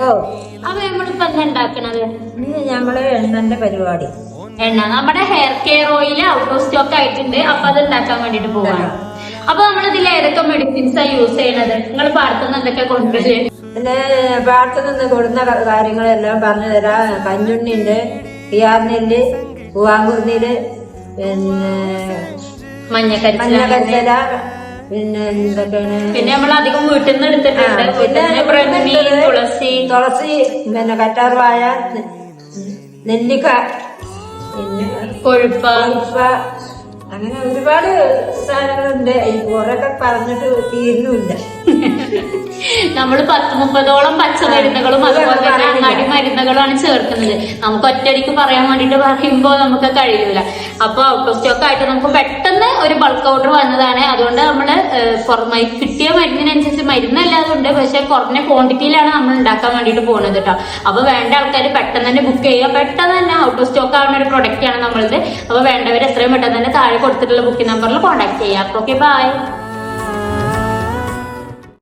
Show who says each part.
Speaker 1: ഓ
Speaker 2: അപ്പൊ നമ്മളിപ്പോ എന്താ ഉണ്ടാക്കണത്?
Speaker 1: ഇന്ന് ഞമ്മള് എണ്ണന്റെ പരിപാടി.
Speaker 2: എണ്ണ നമ്മുടെ hair care oil out of stock ആയിട്ടുണ്ട്. അപ്പൊ അത് ഉണ്ടാക്കാൻ വേണ്ടിട്ട് പോവാണ്. അപ്പൊ നമ്മൾ ഇതിൽ ഏതൊക്കെ മെഡിസിൻസാ യൂസ് ചെയ്യണത്? നിങ്ങൾ പാടത്തുനിന്ന് എന്തൊക്കെ കൊണ്ടുവരും?
Speaker 1: പിന്നെ പാടത്തു നിന്ന് കൊടുന്ന കാര്യങ്ങളെല്ലാം പറഞ്ഞു തരാം. കഞ്ഞുണ്ണിണ്ട്, കിയാർനെല്ല്, പൂവാങ്കുറുന്നില്, പിന്നെ മഞ്ഞക്കരുത്തല, പിന്നെ എന്തൊക്കെയാണ്,
Speaker 2: പിന്നെ നമ്മൾ അധികം വീട്ടിൽ നിന്ന് എടുത്തിട്ടുണ്ട്. തുളസി,
Speaker 1: പിന്നെ കറ്റാർവാഴ, നെല്ലിക്ക, പിന്നെ
Speaker 2: കൊഴുപ്പ,
Speaker 1: അങ്ങനെ ഒരുപാട് സാധനങ്ങളുണ്ട്. കുറെയൊക്കെ പറഞ്ഞിട്ട് തീരുന്നില്ല.
Speaker 2: നമ്മൾ 10-30ഓളം പച്ചമരുന്നുകളും അതുപോലെ തന്നെ അങ്ങാടി മരുന്നുകളാണ് ചേർക്കുന്നത്. നമുക്ക് ഒറ്റയടിക്ക് പറയാൻ വേണ്ടിട്ട് പറയുമ്പോ നമുക്ക് കഴിയൂല. അപ്പൊ ഔട്ട് ഓഫ് സ്റ്റോക്ക് ആയിട്ട് നമുക്ക് പെട്ടെന്ന് ഒരു ബൾക്ക് ഓർഡർ വന്നതാണ്. അതുകൊണ്ട് നമ്മള് കിട്ടിയ മരുന്നിനനുസരിച്ച് മരുന്നല്ലാതെ ഉണ്ട്, പക്ഷെ കുറഞ്ഞ ക്വാണ്ടിറ്റിയിലാണ് നമ്മൾ ഉണ്ടാക്കാൻ വേണ്ടിട്ട് പോകുന്നത് കേട്ടോ. അപ്പൊ വേണ്ട ആൾക്കാർ പെട്ടെന്ന് തന്നെ ബുക്ക് ചെയ്യുക. പെട്ടെന്ന് തന്നെ ഔട്ട് ഓഫ് സ്റ്റോക്ക് ആവുന്ന ഒരു പ്രൊഡക്റ്റ് ആണ് നമ്മളത്. അപ്പൊ വേണ്ടവർ എത്രയും പെട്ടെന്ന് തന്നെ താഴെ കൊടുത്തിട്ടുള്ള ബുക്കിംഗ് നമ്പറിൽ കോൺടാക്ട് ചെയ്യാം. Okay, by.